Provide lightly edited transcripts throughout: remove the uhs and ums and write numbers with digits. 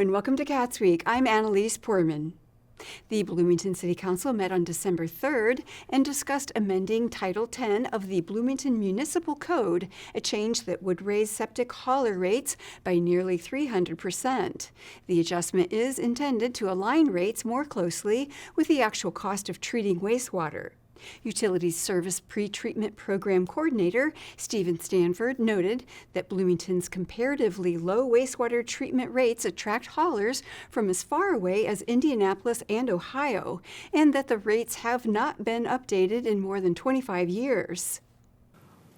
and welcome to CATSweek. I'm Annalise Poorman. The Bloomington City Council met on December 3rd and discussed amending Title 10 of the Bloomington Municipal Code, a change that would raise septic hauler rates by nearly 300%. The adjustment is intended to align rates more closely with the actual cost of treating wastewater. Utilities Service Pre-Treatment Program Coordinator Stephen Stanford noted that Bloomington's comparatively low wastewater treatment rates attract haulers from as far away as Indianapolis and Ohio, and that the rates have not been updated in more than 25 years.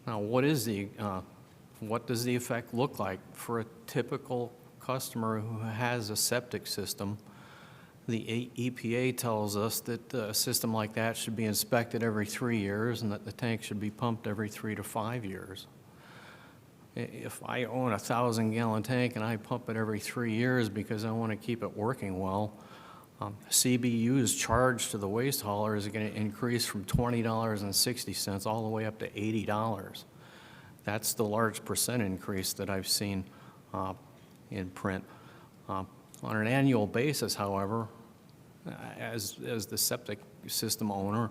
Now, what does the effect look like for a typical customer who has a septic system? The EPA tells us that a system like that should be inspected every 3 years and that the tank should be pumped every 3 to 5 years. If I own a 1,000-gallon tank and I pump it every 3 years because I want to keep it working well, CBU's charge to the waste hauler is going to increase from $20.60 all the way up to $80. That's the large percent increase that I've seen in print. On an annual basis, however, as the septic system owner,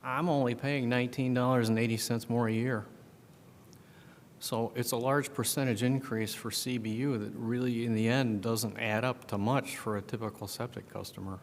I'm only paying $19.80 more a year. So it's a large percentage increase for CBU that really, in the end, doesn't add up to much for a typical septic customer.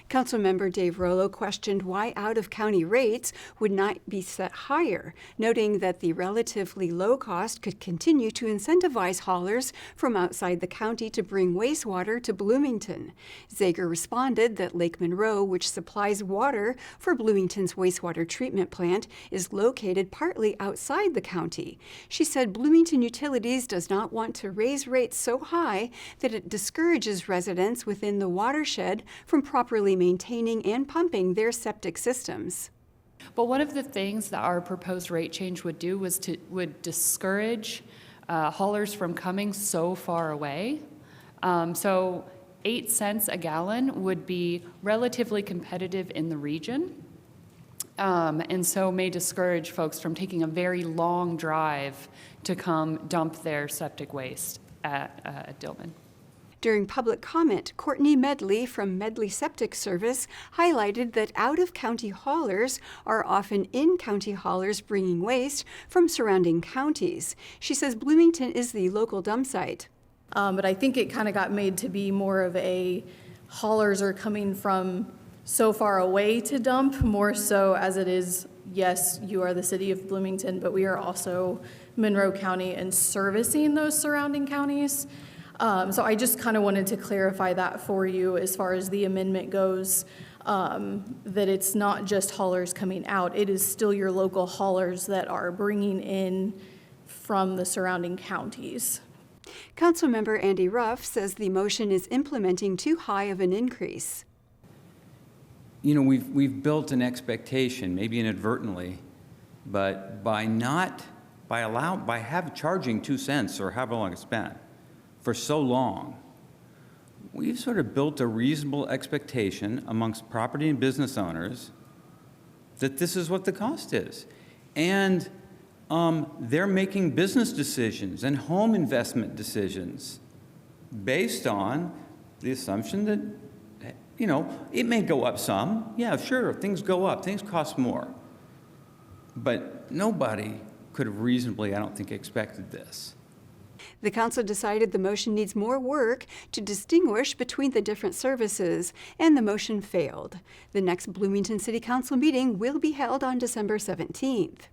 Councilmember Dave Rollo questioned why out-of-county rates would not be set higher, noting that the relatively low cost could continue to incentivize haulers from outside the county to bring wastewater to Bloomington. Zager responded that Lake Monroe, which supplies water for Bloomington's wastewater treatment plant, is located partly outside the county. She said Bloomington Utilities does not want to raise rates so high that it discourages residents within the watershed from properly maintaining and pumping their septic systems. But one of the things that our proposed rate change would do would discourage haulers from coming so far away. So 8 cents a gallon would be relatively competitive in the region, and so may discourage folks from taking a very long drive to come dump their septic waste at Dillman. During public comment, Courtney Medley from Medley Septic Service highlighted that out-of-county haulers are often in-county haulers bringing waste from surrounding counties. She says Bloomington is the local dump site. But I think it kind of got made to be more of a haulers are coming from so far away to dump, more so as it is, yes, you are the city of Bloomington, but we are also Monroe County and servicing those surrounding counties. So I just kind of wanted to clarify that for you as far as the amendment goes, that it's not just haulers coming out. It is still your local haulers that are bringing in from the surrounding counties. Councilmember Andy Ruff says the motion is implementing too high of an increase. You know, we've built an expectation, maybe inadvertently, but by charging 2 cents or however long it's been, for so long, we've sort of built a reasonable expectation amongst property and business owners that this is what the cost is. And they're making business decisions and home investment decisions based on the assumption that, you know, it may go up some. Yeah, sure, things go up, things cost more. But nobody could have reasonably, I don't think, expected this. The council decided the motion needs more work to distinguish between the different services, and the motion failed. The next Bloomington City Council meeting will be held on December 17th.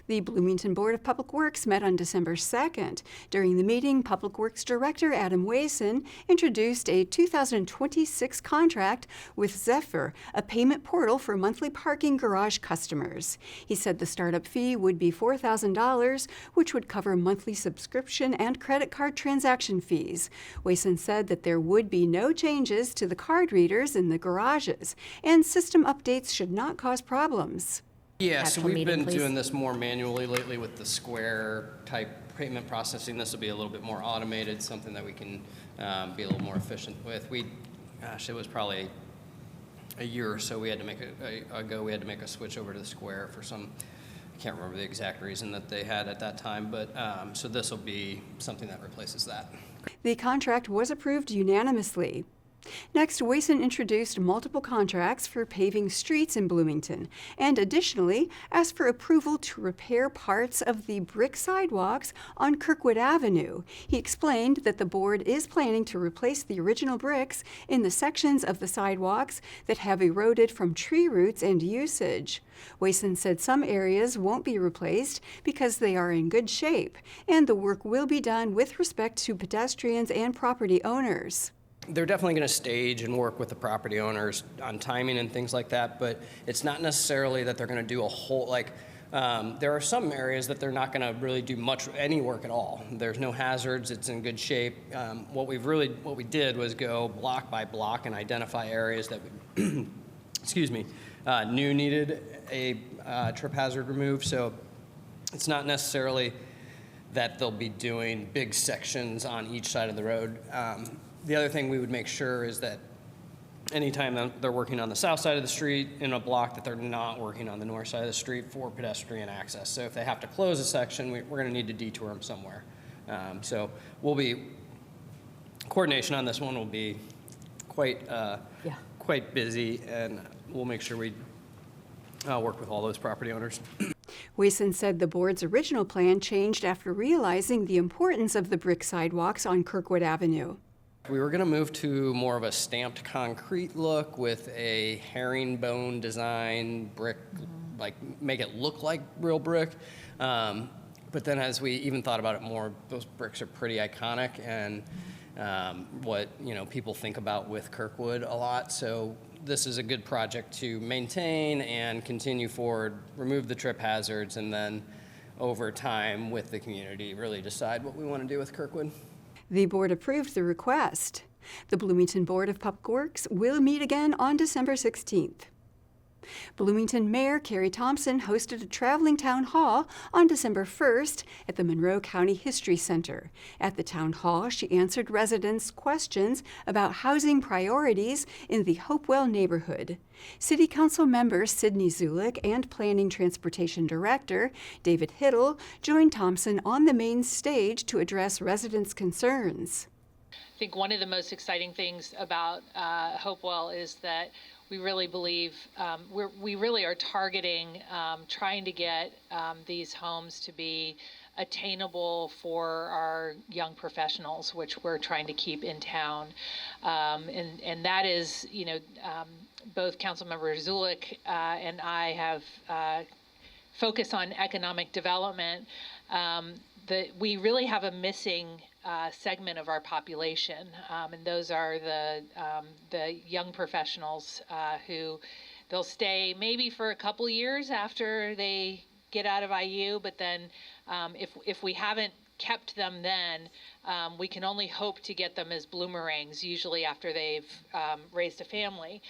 The Bloomington Board of Public Works met on December 2nd. During the meeting, Public Works Director Adam Wason introduced a 2026 contract with Zephyr, a payment portal for monthly parking garage customers. He said the startup fee would be $4,000, which would cover monthly subscription and credit card transaction fees. Wason said that there would be no changes to the card readers in the garages, and system updates should not cause problems. Yeah, so we've been doing this more manually lately with the Square type payment processing. This will be a little bit more automated, something that we can be a little more efficient with. It was probably a year or so we had to make a switch over to the Square for some, I can't remember the exact reason that they had at that time, but so this will be something that replaces that. The contract was approved unanimously. Next, Wason introduced multiple contracts for paving streets in Bloomington and additionally asked for approval to repair parts of the brick sidewalks on Kirkwood Avenue. He explained that the board is planning to replace the original bricks in the sections of the sidewalks that have eroded from tree roots and usage. Wason said some areas won't be replaced because they are in good shape, and the work will be done with respect to pedestrians and property owners. They're definitely going to stage and work with the property owners on timing and things like that, but it's not necessarily that they're going to do a whole, there are some areas that they're not going to really do any work at all. There's no hazards, it's in good shape. What we did was go block by block and identify areas that we, knew needed a trip hazard removed. So it's not necessarily that they'll be doing big sections on each side of the road. The other thing we would make sure is that anytime they're working on the south side of the street in a block, that they're not working on the north side of the street for pedestrian access. So if they have to close a section, we're going to need to detour them somewhere. So coordination on this one will be quite busy, and we'll make sure we work with all those property owners. Wason said the board's original plan changed after realizing the importance of the brick sidewalks on Kirkwood Avenue. We were going to move to more of a stamped concrete look with a herringbone design brick, make it look like real brick. But then as we even thought about it more, those bricks are pretty iconic and what people think about with Kirkwood a lot. So this is a good project to maintain and continue forward, remove the trip hazards, and then over time with the community really decide what we want to do with Kirkwood. The board approved the request. The Bloomington Board of Public Works will meet again on December 16th. Bloomington Mayor Carrie Thompson hosted a traveling town hall on December 1st at the Monroe County History Center. At the town hall, she answered residents' questions about housing priorities in the Hopewell neighborhood. City Council member Sidney Zulick and Planning Transportation Director David Hiddle joined Thompson on the main stage to address residents' concerns. I think one of the most exciting things about Hopewell is that we really believe we really are targeting trying to get these homes to be attainable for our young professionals, which we're trying to keep in town. And that is, both Councilmember Zulick and I have focused on economic development. We really have a missing segment of our population, and those are the young professionals who they'll stay maybe for a couple years after they get out of IU, but then if we haven't kept them then, we can only hope to get them as bloomerangs, usually after they've raised a family.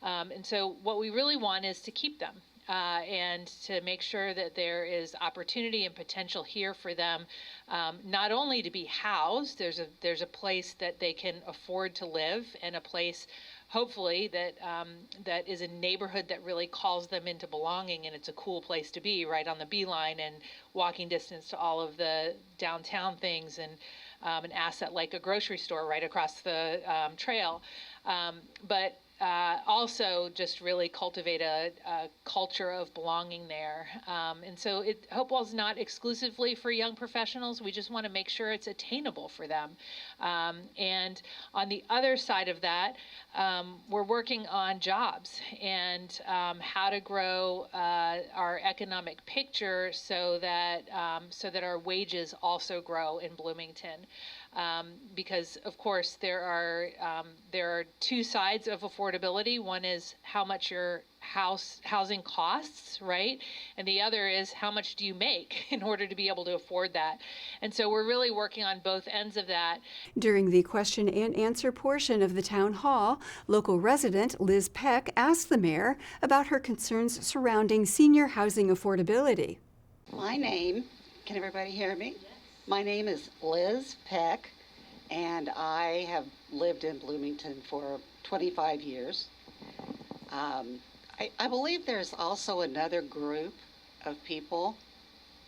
And so what we really want is to keep them. And to make sure that there is opportunity and potential here for them, not only to be housed, there's a place that they can afford to live, and a place, hopefully, that is a neighborhood that really calls them into belonging, and it's a cool place to be, right on the Beeline and walking distance to all of the downtown things, and an asset like a grocery store right across the trail. But also just really cultivate a culture of belonging there. And so Hopewell's not exclusively for young professionals. We just want to make sure it's attainable for them. And on the other side of that, we're working on jobs and how to grow our economic picture so that our wages also grow in Bloomington. Because of course there are two sides of affordability. One is how much your housing costs, right? And the other is how much do you make in order to be able to afford that. And so we're really working on both ends of that. During the question and answer portion of the town hall, local resident Liz Peck asked the mayor about her concerns surrounding senior housing affordability. My name, can everybody hear me? My name is Liz Peck, and I have lived in Bloomington for 25 years. I believe there's also another group of people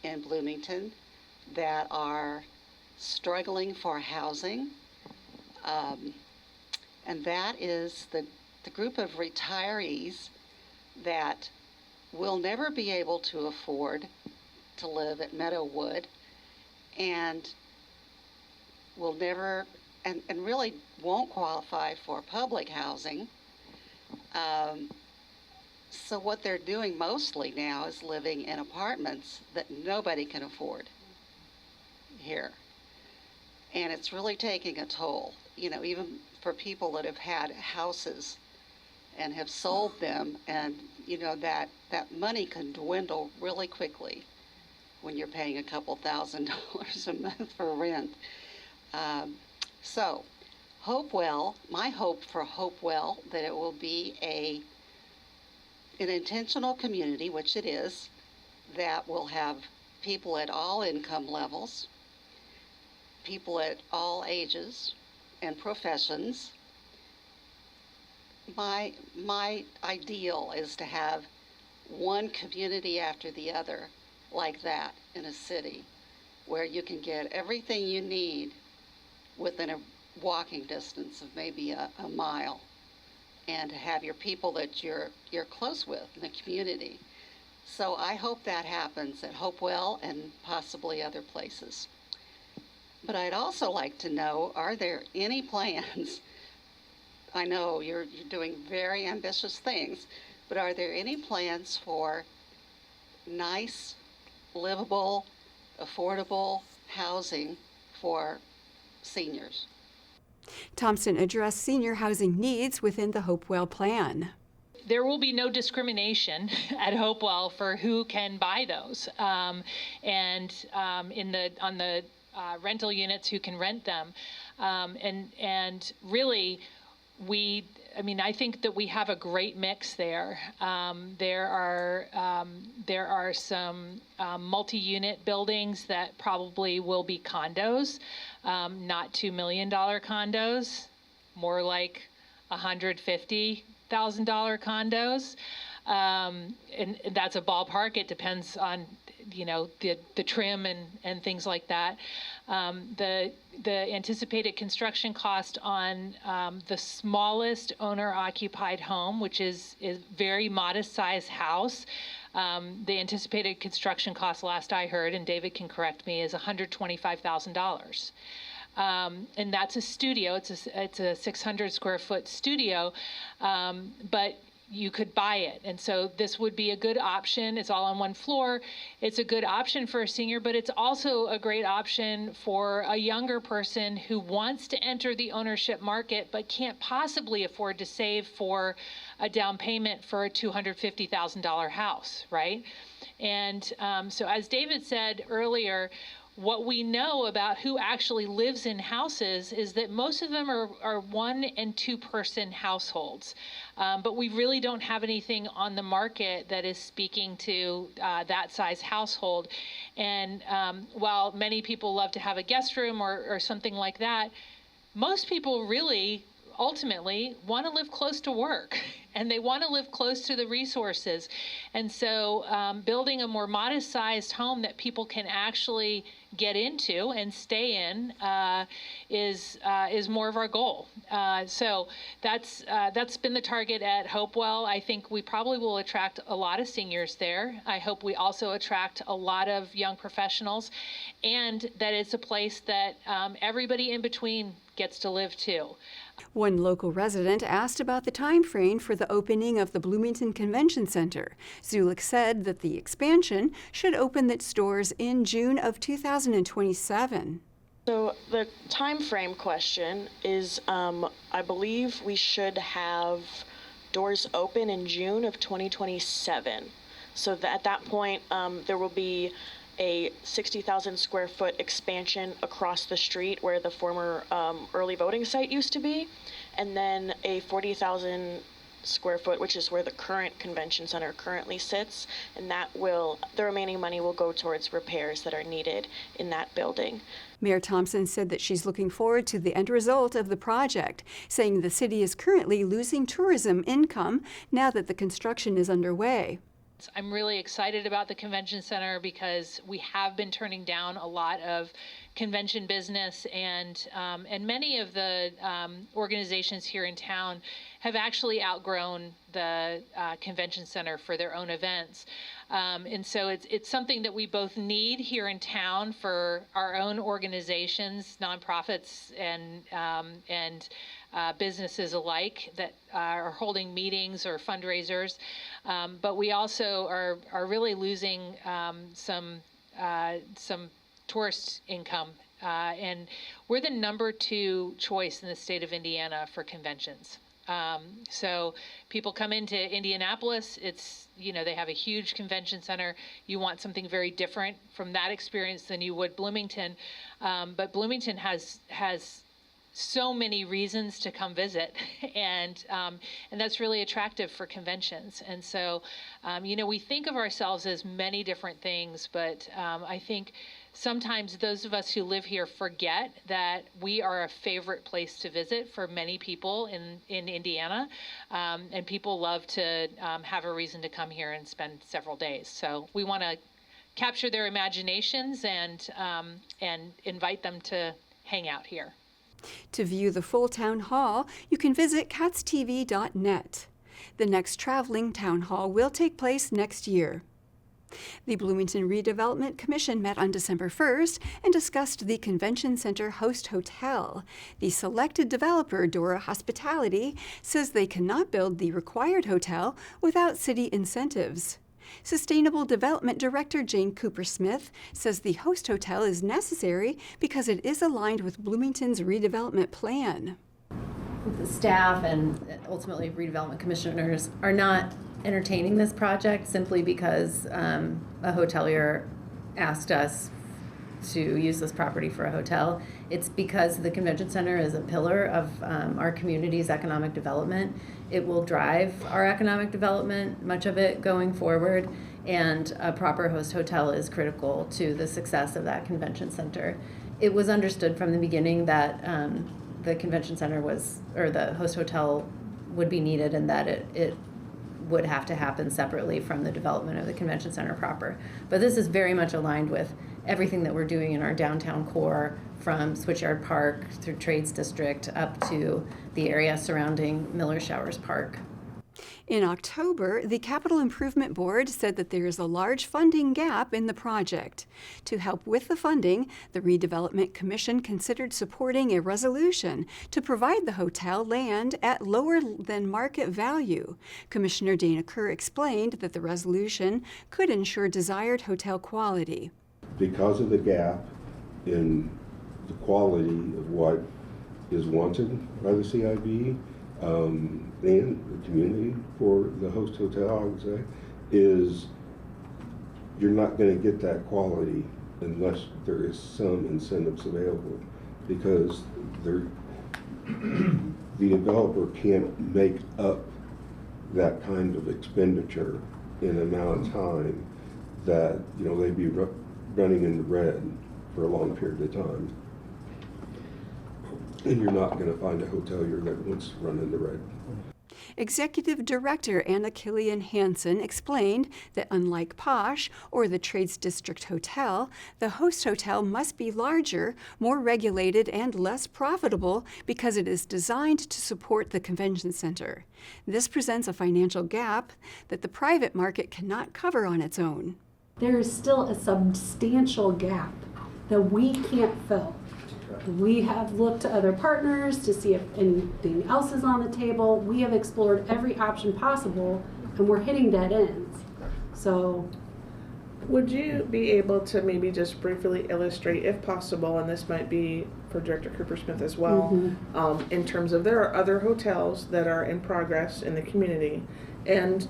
in Bloomington that are struggling for housing. And that is the group of retirees that will never be able to afford to live at Meadowwood and will never, and really won't qualify for public housing. So what they're doing mostly now is living in apartments that nobody can afford here. And it's really taking a toll, you know, even for people that have had houses and have sold them, and you know that money can dwindle really quickly when you're paying a couple $1,000s a month for rent. So Hopewell, my hope for Hopewell, that it will be an intentional community, which it is, that will have people at all income levels, people at all ages and professions. My ideal is to have one community after the other like that in a city, where you can get everything you need within a walking distance of maybe a mile, and to have your people that you're close with in the community. So I hope that happens at Hopewell and possibly other places. But I'd also like to know, are there any plans? I know you're doing very ambitious things, but are there any plans for nice, livable, affordable housing for seniors? Thompson addressed senior housing needs within the Hopewell plan. There will be no discrimination at Hopewell for who can buy those, and on the rental units, who can rent them, and really, I think that we have a great mix there. There are some multi-unit buildings that probably will be condos, not $2 million condos, more like $150,000 condos. And that's a ballpark. It depends on, the trim and things like that. The anticipated construction cost on the smallest owner-occupied home, which is very modest-sized house, the anticipated construction cost, last I heard, and David can correct me, is $125,000. And that's a studio. It's a 600 square foot studio, but you could buy it. And so this would be a good option. It's all on one floor. It's a good option for a senior, but it's also a great option for a younger person who wants to enter the ownership market but can't possibly afford to save for a down payment for a $250,000 house, right? And so as David said earlier, what we know about who actually lives in houses is that most of them are 1 and 2 person households. But we really don't have anything on the market that is speaking to that size household. And while many people love to have a guest room or something like that, most people really ultimately want to live close to work, and they want to live close to the resources. And so building a more modest-sized home that people can actually get into and stay in is more of our goal. So that's been the target at Hopewell. I think we probably will attract a lot of seniors there. I hope we also attract a lot of young professionals, and that it's a place that everybody in between gets to live too. One local resident asked about the time frame for the opening of the Bloomington Convention Center. Zulik said that the expansion should open its doors in June of 2027. So the time frame question is, I believe we should have doors open in June of 2027. So that at that point, there will be a 60,000 square foot expansion across the street where the former early voting site used to be, and then a 40,000 square foot, which is where the current convention center currently sits, and the remaining money will go towards repairs that are needed in that building. Mayor Thompson said that she's looking forward to the end result of the project, saying the city is currently losing tourism income now that the construction is underway. I'm really excited about the convention center because we have been turning down a lot of convention business, and many of the organizations here in town have actually outgrown the convention center for their own events. And so it's something that we both need here in town for our own organizations, nonprofits, and businesses alike that are holding meetings or fundraisers. But we also are really losing some tourist income. And we're the #2 choice in the state of Indiana for conventions. So people come into Indianapolis, they have a huge convention center. You want something very different from that experience than you would Bloomington. But Bloomington has so many reasons to come visit, and that's really attractive for conventions. And so, we think of ourselves as many different things, but I think sometimes those of us who live here forget that we are a favorite place to visit for many people in Indiana, and people love to have a reason to come here and spend several days. So we want to capture their imaginations and invite them to hang out here. To view the full town hall, you can visit catstv.net. The next traveling town hall will take place next year. The Bloomington Redevelopment Commission met on December 1st and discussed the Convention Center Host Hotel. The selected developer, Dora Hospitality, says they cannot build the required hotel without city incentives. Sustainable Development Director Jane Cooper-Smith says the host hotel is necessary because it is aligned with Bloomington's redevelopment plan. The staff and ultimately redevelopment commissioners are not entertaining this project simply because a hotelier asked us to use this property for a hotel. It's because the convention center is a pillar of our community's economic development. It will drive our economic development, much of it going forward, and a proper host hotel is critical to the success of that convention center. It was understood from the beginning that the convention center the host hotel would be needed, and that it would have to happen separately from the development of the convention center proper. But this is very much aligned with everything that we're doing in our downtown core, from Switchyard Park through Trades District up to the area surrounding Miller Showers Park. In October, the Capital Improvement Board said that there is a large funding gap in the project. To help with the funding, the Redevelopment Commission considered supporting a resolution to provide the hotel land at lower than market value. Commissioner Dana Kerr explained that the resolution could ensure desired hotel quality. Because of the gap in the quality of what is wanted by the CIB, and the community for the host hotel, I would say, is you're not going to get that quality unless there is some incentives available, because the developer can't make up that kind of expenditure in an amount of time that they'd be running in the red for a long period of time. And you're not going to find a hotelier that wants to run in the red. Executive Director Anna Killian Hansen explained that unlike Posh or the Trades District Hotel, the host hotel must be larger, more regulated, and less profitable because it is designed to support the convention center. This presents a financial gap that the private market cannot cover on its own. There is still a substantial gap that we can't fill. We have looked to other partners to see if anything else is on the table. We have explored every option possible, and we're hitting dead ends. So, would you be able to maybe just briefly illustrate, if possible, and this might be for Director Cooper-Smith as well, in terms of there are other hotels that are in progress in the community, and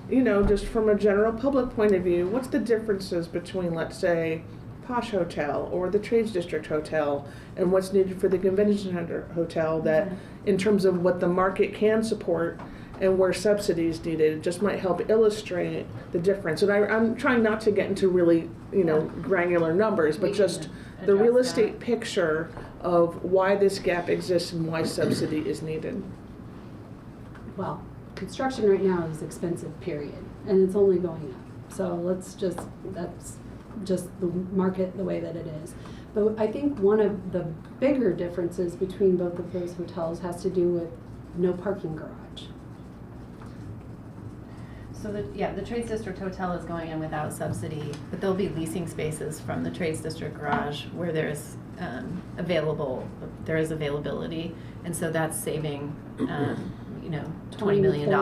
just from a general public point of view, what's the differences between, let's say, Posh Hotel or the Trades District Hotel, and what's needed for the Convention Center Hotel, that in terms of what the market can support and where subsidies needed, it just might help illustrate the difference. And I'm trying not to get into really granular numbers, but just the real estate picture of why this gap exists and why subsidy is needed. Well, construction right now is expensive, period, and it's only going up. So that's just the market the way that it is. But I think one of the bigger differences between both of those hotels has to do with no parking garage. So the Trades District Hotel is going in without subsidy, but there'll be leasing spaces from the Trades District Garage where there's availability, and so that's saving $20 million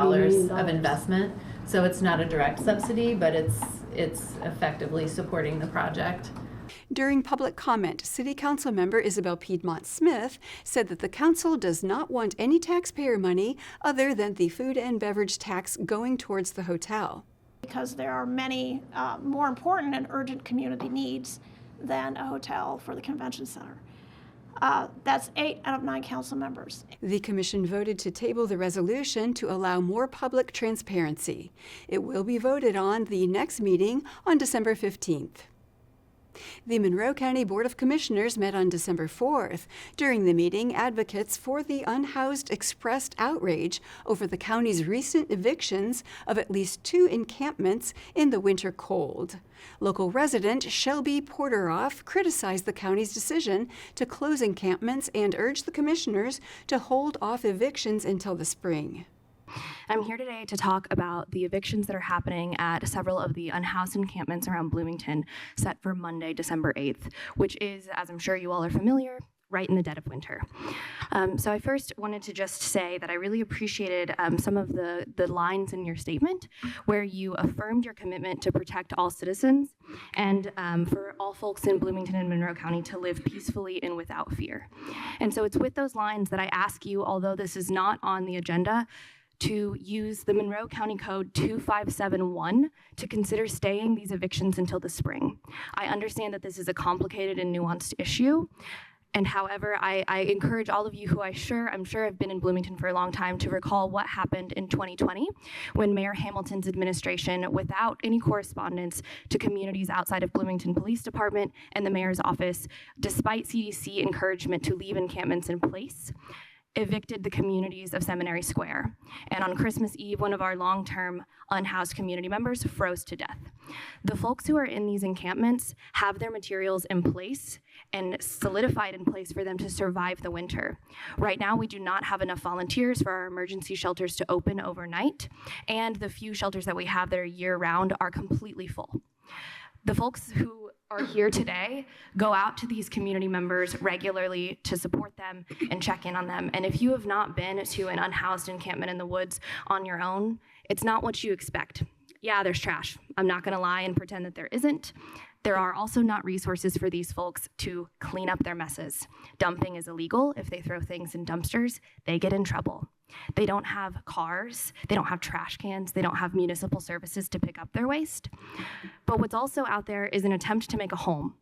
of investment. So it's not a direct subsidy, but it's effectively supporting the project. During public comment, City Council member Isabel Piedmont Smith said that the council does not want any taxpayer money other than the food and beverage tax going towards the hotel. Because there are many more important and urgent community needs than a hotel for the convention center. That's 8 out of 9 council members. The commission voted to table the resolution to allow more public transparency. It will be voted on the next meeting on December 15th. The Monroe County Board of Commissioners met on December 4th. During the meeting, advocates for the unhoused expressed outrage over the county's recent evictions of at least 2 encampments in the winter cold. Local resident Shelby Porteroff criticized the county's decision to close encampments and urged the commissioners to hold off evictions until the spring. I'm here today to talk about the evictions that are happening at several of the unhoused encampments around Bloomington set for Monday, December 8th, which is, as I'm sure you all are familiar, right in the dead of winter. So I first wanted to just say that I really appreciated some of the lines in your statement where you affirmed your commitment to protect all citizens and for all folks in Bloomington and Monroe County to live peacefully and without fear. And so it's with those lines that I ask you, although this is not on the agenda, to use the Monroe County Code 2571 to consider staying these evictions until the spring. I understand that this is a complicated and nuanced issue, and however, I encourage all of you who I'm sure have been in Bloomington for a long time to recall what happened in 2020 when Mayor Hamilton's administration, without any correspondence to communities outside of Bloomington Police Department and the mayor's office, despite CDC encouragement to leave encampments in place, evicted the communities of Seminary Square. And on Christmas Eve, one of our long-term unhoused community members froze to death. The folks who are in these encampments have their materials in place and solidified in place for them to survive the winter. Right now, we do not have enough volunteers for our emergency shelters to open overnight, and the few shelters that we have that are year-round are completely full. The folks who are here today go out to these community members regularly to support them and check in on them. And if you have not been to an unhoused encampment in the woods on your own, it's not what you expect. Yeah, there's trash. I'm not gonna lie and pretend that there isn't. There are also not resources for these folks to clean up their messes. Dumping is illegal. If they throw things in dumpsters, they get in trouble. They don't have cars, they don't have trash cans, they don't have municipal services to pick up their waste. But what's also out there is an attempt to make a home.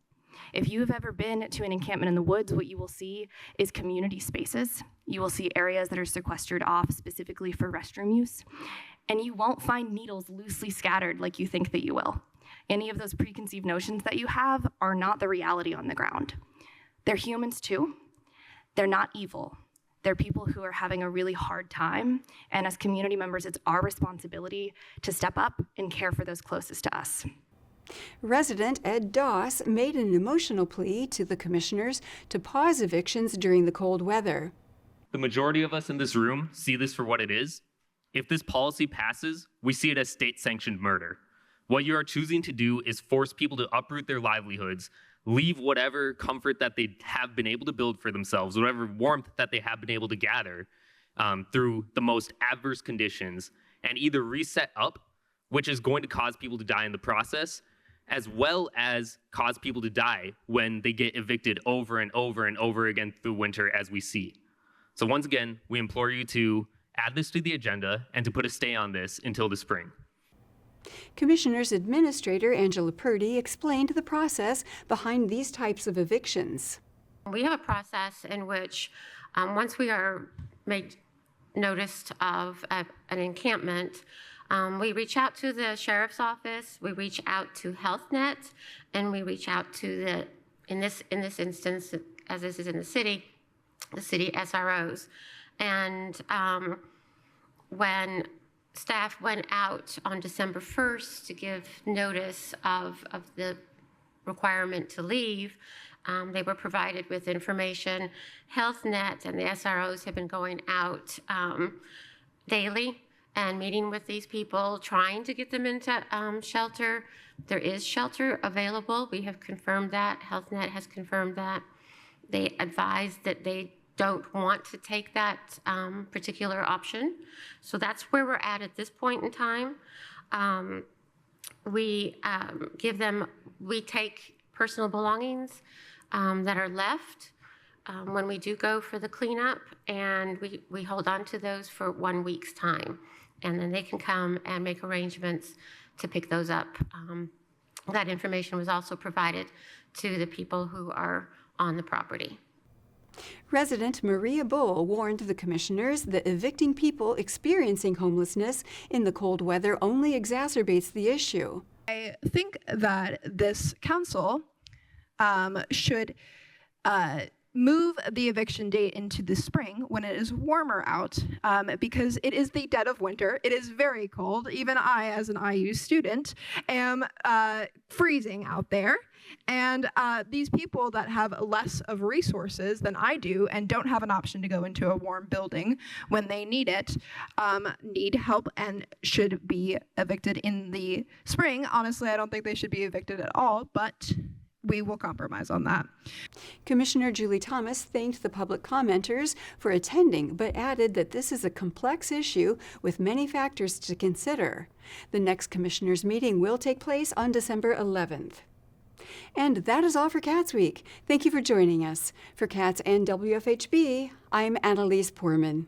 If you have ever been to an encampment in the woods, what you will see is community spaces. You will see areas that are sequestered off specifically for restroom use. And you won't find needles loosely scattered like you think that you will. Any of those preconceived notions that you have are not the reality on the ground. They're humans too. They're not evil. They're people who are having a really hard time, and as community members, it's our responsibility to step up and care for those closest to us. Resident Ed Doss made an emotional plea to the commissioners to pause evictions during the cold weather. The majority of us in this room see this for what it is. If this policy passes, we see it as state-sanctioned murder. What you are choosing to do is force people to uproot their livelihoods, leave whatever comfort that they have been able to build for themselves, whatever warmth that they have been able to gather through the most adverse conditions, and either reset up, which is going to cause people to die in the process, as well as cause people to die when they get evicted over and over and over again through winter, as we see. So once again, we implore you to add this to the agenda and to put a stay on this until the spring. Commissioners Administrator Angela Purdy explained the process behind these types of evictions. We have a process in which once we are made noticed of an encampment, we reach out to the sheriff's office, we reach out to HealthNet, and we reach out to the, in this instance, as this is in the city SROs. And when staff went out on December 1st to give notice of the requirement to leave. They were provided with information. HealthNet and the SROs have been going out daily and meeting with these people, trying to get them into shelter. There is shelter available. We have confirmed that. HealthNet has confirmed that. They advise that they don't want to take that particular option. So that's where we're at this point in time. We take personal belongings that are left when we do go for the cleanup, and we hold on to those for 1 week's time. And then they can come and make arrangements to pick those up. That information was also provided to the people who are on the property. Resident Maria Bull warned the commissioners that evicting people experiencing homelessness in the cold weather only exacerbates the issue. I think that this council should move the eviction date into the spring when it is warmer out, because it is the dead of winter. It is very cold. Even I, as an IU student, am freezing out there. And these people that have less of resources than I do and don't have an option to go into a warm building when they need it, need help and should be evicted in the spring. Honestly, I don't think they should be evicted at all, but we will compromise on that. Commissioner Julie Thomas thanked the public commenters for attending, but added that this is a complex issue with many factors to consider. The next commissioners' meeting will take place on December 11th. And that is all for CATSweek. Thank you for joining us. For CATS and WFHB, I'm Annalise Poorman.